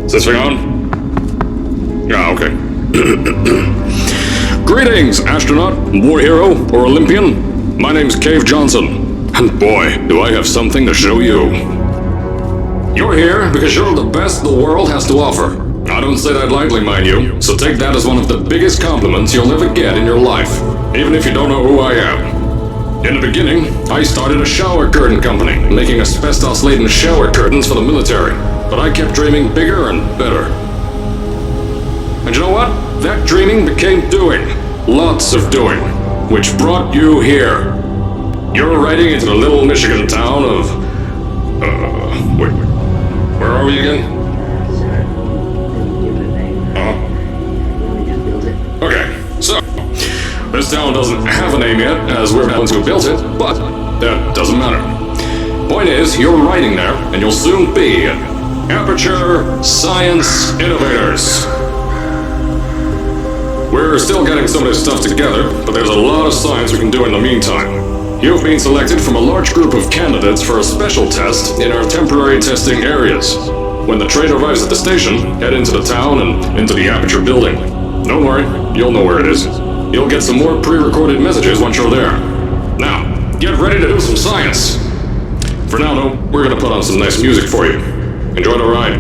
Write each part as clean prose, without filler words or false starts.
Is this thing on? Ah, okay. Greetings, astronaut, war hero, or Olympian. My name's Cave Johnson, and boy, do I have something to show you. You're here because you're the best the world has to offer. I don't say that lightly, mind you, so take that as one of the biggest compliments you'll ever get in your life, even if you don't know who I am. In the beginning, I started a shower curtain company, making asbestos-laden shower curtains for the military, but I kept dreaming bigger and better. And you know what? That dreaming became doing. Lots of doing. Which brought you here. You're riding into the little Michigan town of... wait. Where are we again? Okay, so... This town doesn't have a name yet, as we're the ones who built it, but that doesn't matter. Point is, you're riding there, and you'll soon be Aperture Science Innovators. We're still getting some of this stuff together, but there's a lot of science we can do in the meantime. You've been selected from a large group of candidates for a special test in our temporary testing areas. When the train arrives at the station, head into the town and into the Aperture building. Don't worry, you'll know where it is. You'll get some more pre-recorded messages once you're there. Now, get ready to do some science. For now, though, we're gonna put on some nice music for you. Enjoy the ride.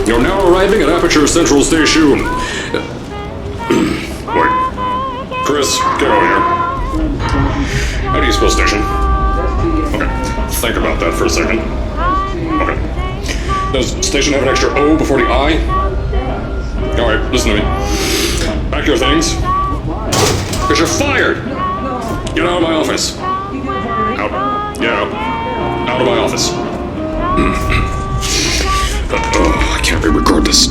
You're now arriving at Aperture Central Station. Wait. Chris, get over here. How do you spell station? Okay. Think about that for a second. Okay. Does station have an extra O before the I? Alright, listen to me. Pack your things. Because you're fired! Get out of my office. Out. Get out. Out of my office. I can't re-record this.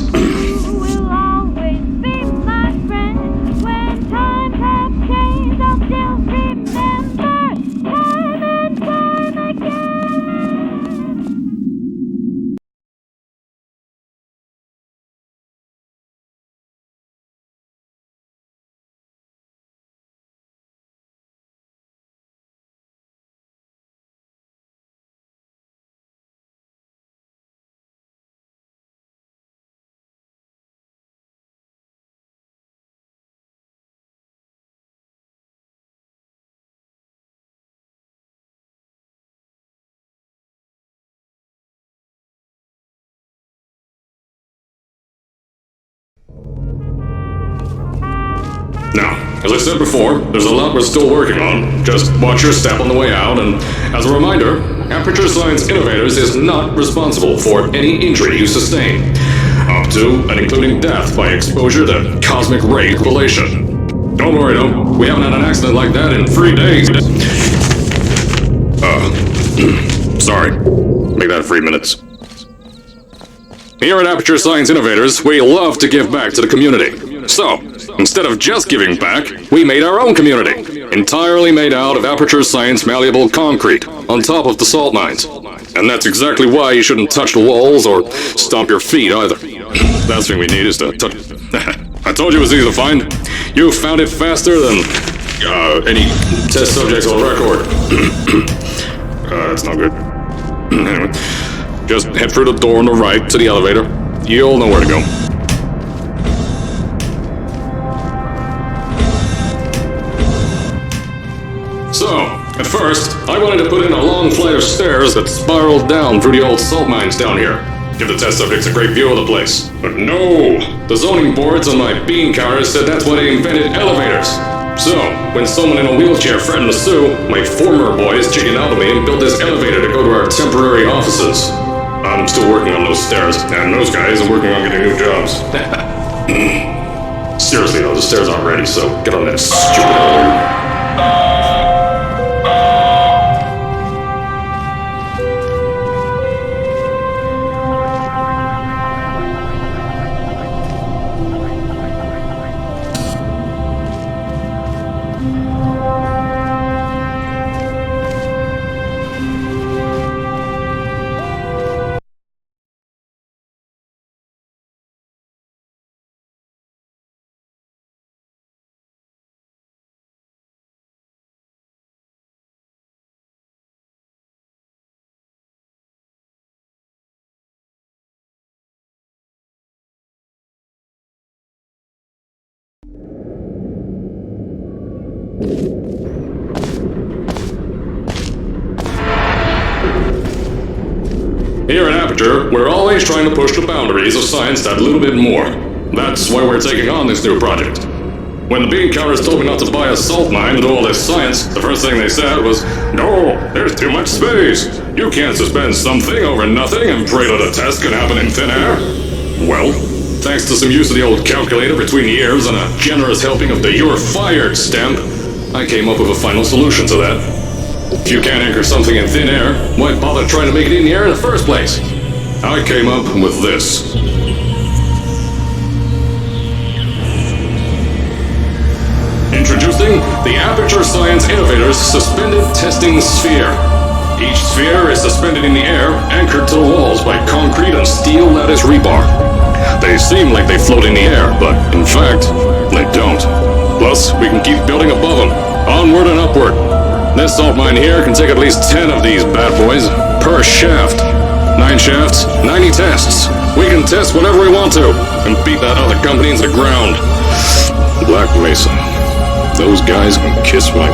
Now, as I said before, there's a lot we're still working on. Just watch your step on the way out, and as a reminder, Aperture Science Innovators is not responsible for any injury you sustain, up to and including death by exposure to cosmic ray radiation. Don't worry though, we haven't had an accident like that in 3 days. Sorry. Make that 3 minutes. Here at Aperture Science Innovators, we love to give back to the community. So, instead of just giving back, we made our own community, entirely made out of Aperture Science malleable concrete, on top of the salt mines. And that's exactly why you shouldn't touch the walls or stomp your feet either. Last thing we need is to touch... I told you it was easy to find. You found it faster than any test subjects on record. That's not good. Anyway, just head through the door on the right to the elevator. You'll know where to go. So, at first, I wanted to put in a long flight of stairs that spiraled down through the old salt mines down here. Give the test subjects a great view of the place. But no! The zoning boards on my bean counters said that's why they invented elevators. So, when someone in a wheelchair threatened to sue, my former boys chickened out of me and built this elevator to go to our temporary offices. I'm still working on those stairs, and those guys are working on getting new jobs. Seriously though, the stairs aren't ready, so get on that stupid elevator. Here at Aperture, we're always trying to push the boundaries of science that little bit more. That's why we're taking on this new project. When the bean counters told me not to buy a salt mine and do all this science, the first thing they said was, "No, there's too much space. You can't suspend something over nothing and pray that a test can happen in thin air." Well, thanks to some use of the old calculator between the ears and a generous helping of the "you're fired" stamp, I came up with a final solution to that. If you can't anchor something in thin air, why bother trying to make it in the air in the first place? I came up with this. Introducing the Aperture Science Innovators Suspended Testing Sphere. Each sphere is suspended in the air, anchored to the walls by concrete and steel lattice rebar. They seem like they float in the air, but in fact, they don't. Plus, we can keep building above them, onward and upward. This salt mine here can take at least 10 of these bad boys per shaft. 9 shafts, 90 tests. We can test whatever we want to and beat that other company into the ground. Black Mesa. Those guys can kiss my...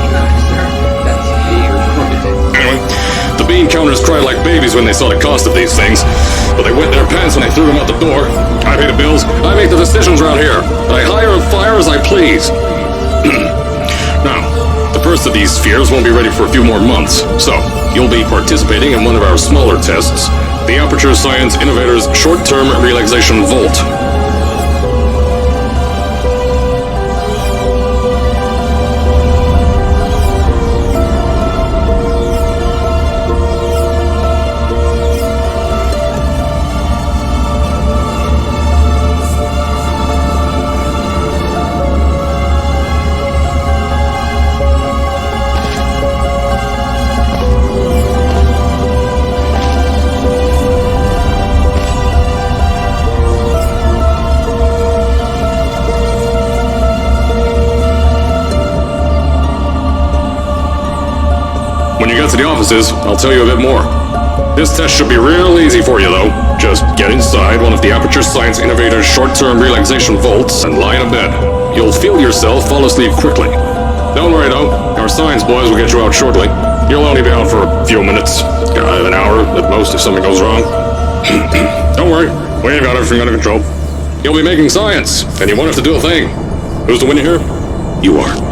Anyway, the bean counters cried like babies when they saw the cost of these things, but they wet their pants when they threw them out the door. I pay the bills, I make the decisions around here. I hire and fire as I please. Now, the first of these spheres won't be ready for a few more months, so you'll be participating in one of our smaller tests, the Aperture Science Innovators Short-Term Relaxation Vault. When you get to the offices, I'll tell you a bit more. This test should be real easy for you, though. Just get inside one of the Aperture Science Innovators short-term relaxation vaults and lie in a bed. You'll feel yourself fall asleep quickly. Don't worry, though. Our science boys will get you out shortly. You'll only be out for a few minutes. An hour at most if something goes wrong. Don't worry. We've got everything under control. You'll be making science, and you won't have to do a thing. Who's the winner here? You are.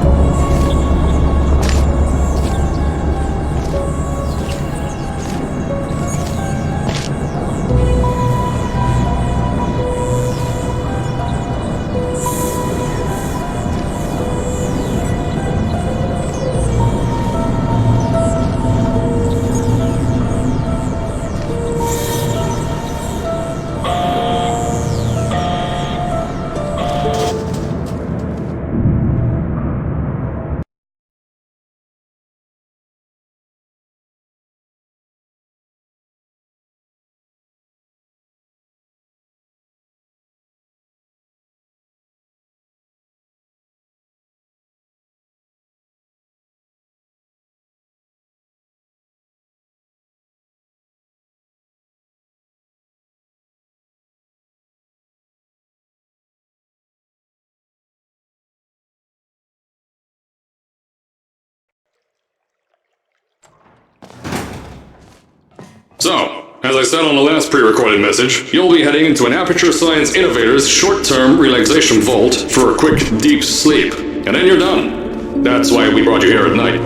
So, as I said on the last pre-recorded message, you'll be heading into an Aperture Science Innovators short-term relaxation vault for a quick, deep sleep. And then you're done. That's why we brought you here at night.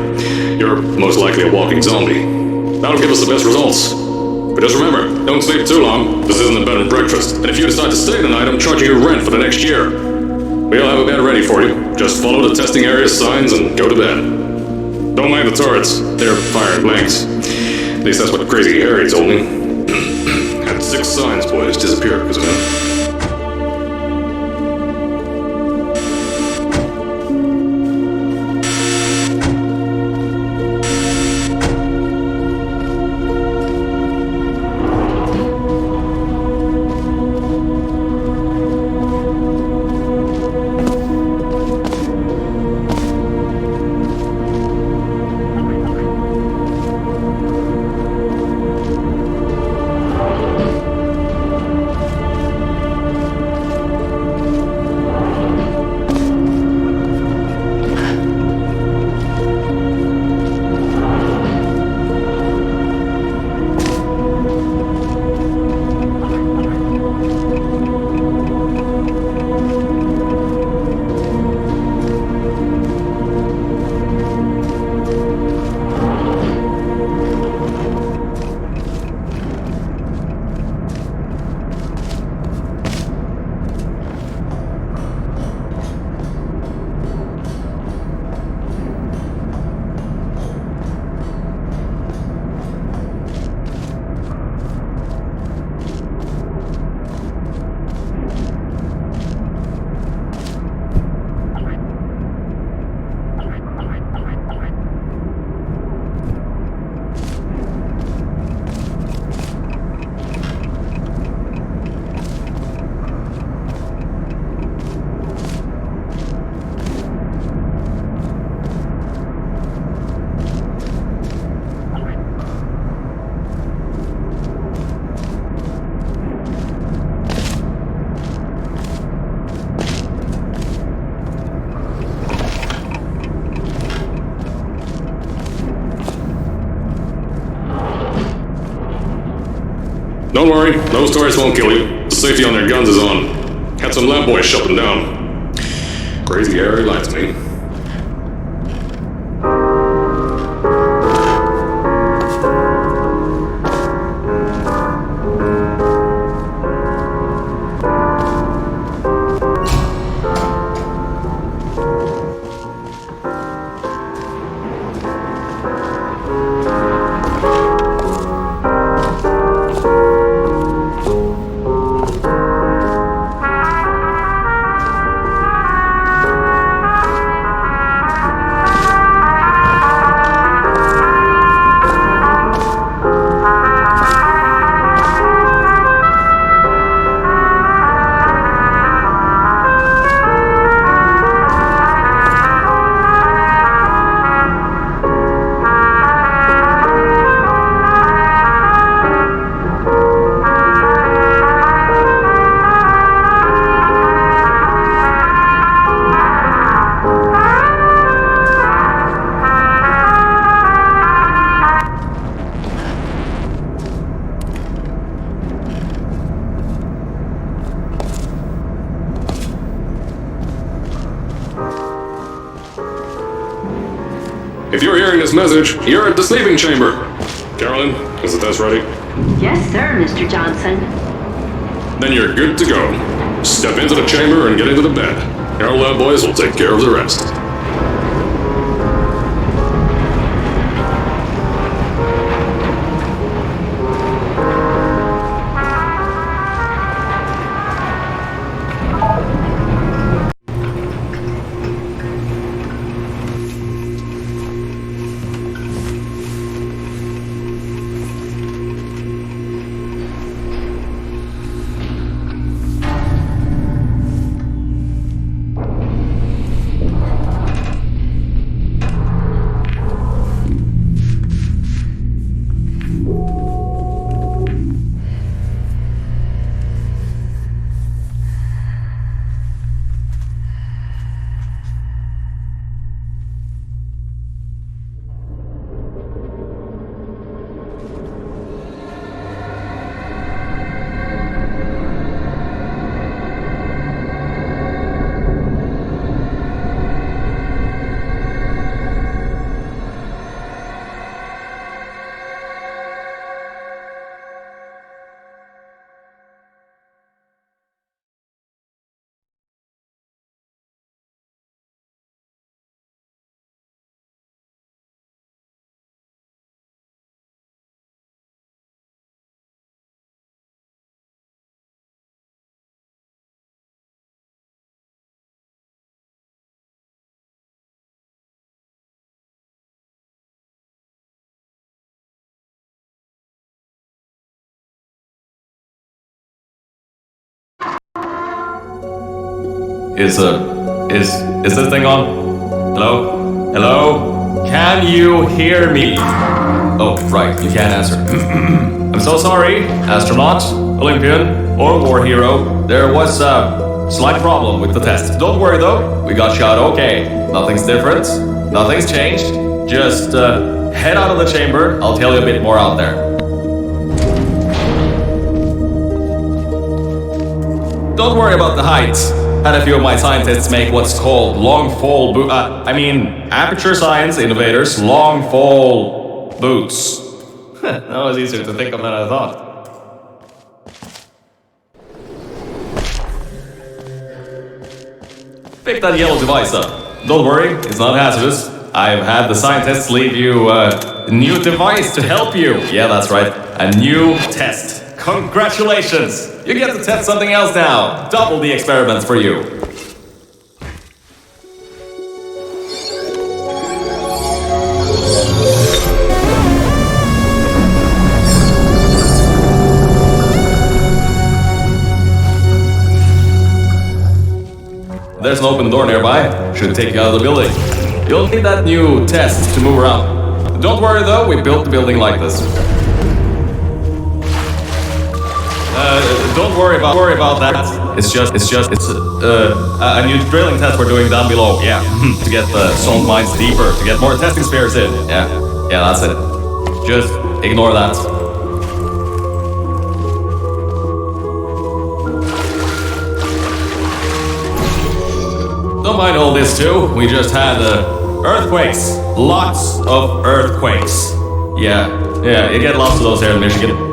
You're most likely a walking zombie. That'll give us the best results. But just remember, don't sleep too long. This isn't a bed and breakfast. And if you decide to stay tonight, I'm charging you rent for the next year. We'll have a bed ready for you. Just follow the testing area signs and go to bed. Don't mind the turrets. They're firing blanks. At least that's what Crazy Harry told me. Had 6 science boys disappear because of him. Don't worry, those turrets won't kill you. The safety on their guns is on. Had some lab boys shut them down. Crazy area lights me. If you're hearing this message, you're at the sleeping chamber. Carolyn, is the test ready? Yes, sir, Mr. Johnson. Then you're good to go. Step into the chamber and get into the bed. Our lab boys will take care of the rest. Is this thing on? Hello? Hello? Can you hear me? Oh, right, you can't answer. I'm so sorry, astronaut, Olympian, or war hero. There was a slight problem with the test. Don't worry though, we got shot okay. Nothing's different, nothing's changed. Just head out of the chamber, I'll tell you a bit more out there. Don't worry about the heights. Had a few of my scientists make what's called long fall aperture science innovators, long fall boots. That was easier to think of than I thought. Pick that yellow device up. Don't worry, it's not hazardous. I've had the scientists leave you a new device to help you. Yeah, that's right, a new test. Congratulations! You get to test something else now. Double the experiments for you. There's an open door nearby. Should take you out of the building. You'll need that new test to move around. Don't worry though, we built the building like this. Don't worry about that. It's a new drilling test we're doing down below. Yeah, to get the salt mines deeper, to get more testing spares in. Yeah, that's it. Just ignore that. don't mind all this too. We just had earthquakes. Lots of earthquakes. Yeah, you get lots of those here in Michigan.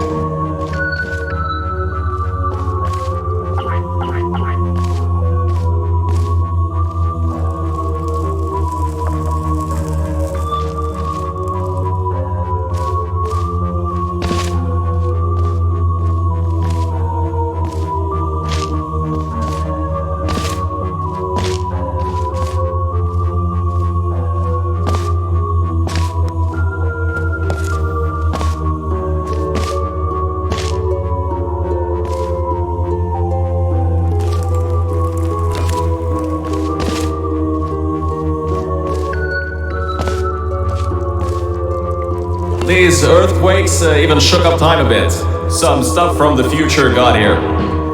These earthquakes even shook up time a bit. Some stuff from the future got here.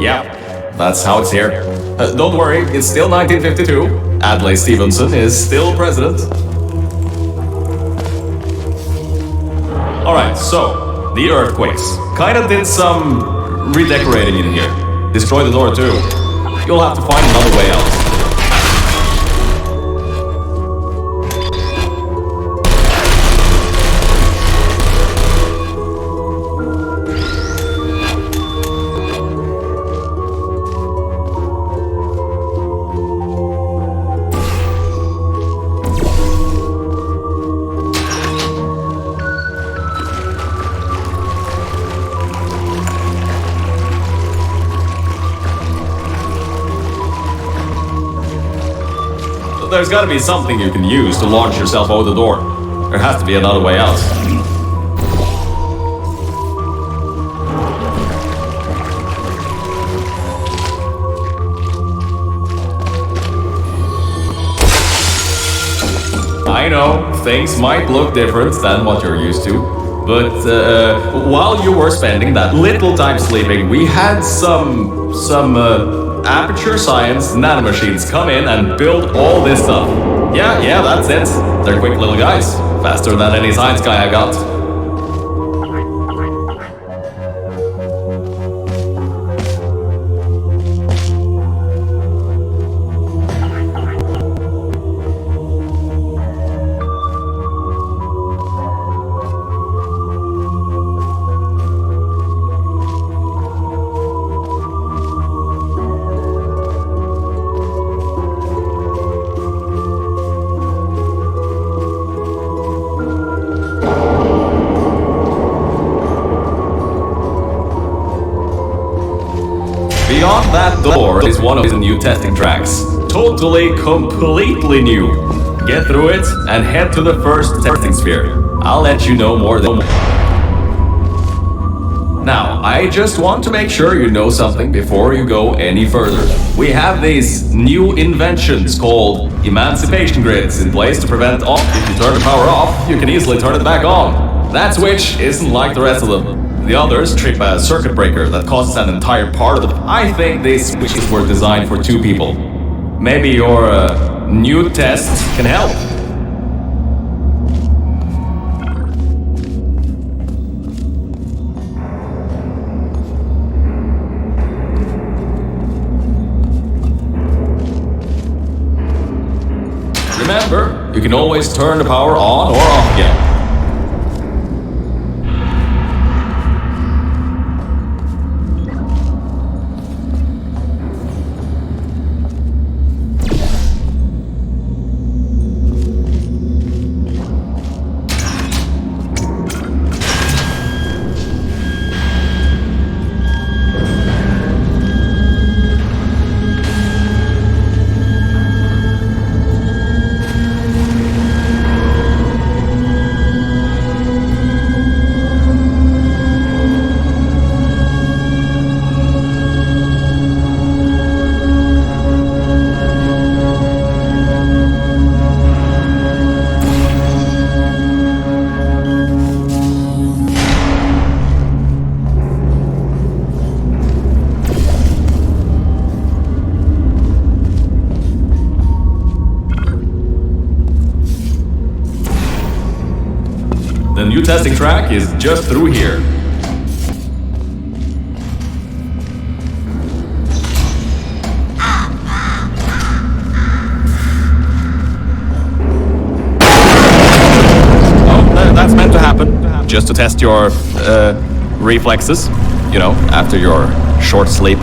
Yeah, that's how it's here. Don't worry, it's still 1952. Adlai Stevenson is still president. Alright, so, the earthquakes. Kinda did some redecorating in here. Destroyed the door too. You'll have to find another way out. There's gotta be something you can use to launch yourself out the door. There has to be another way out. I know, things might look different than what you're used to, but while you were spending that little time sleeping, we had some aperture science nanomachines come in and build all this stuff. Yeah, that's it. They're quick little guys. Faster than any science guy I got. Beyond that door is one of the new testing tracks. Totally, completely new. Get through it and head to the first testing sphere. I'll let you know more then. Now, I just want to make sure you know something before you go any further. We have these new inventions called emancipation grids in place to prevent off. If you turn the power off, you can easily turn it back on. That switch isn't like the rest of them. The others trip a circuit breaker that causes an entire part of it. I think these switches were designed for two people. Maybe your new tests can help. Remember, you can always turn the power on or off again. The new testing track is just through here. just to test your reflexes, you know, after your short sleep.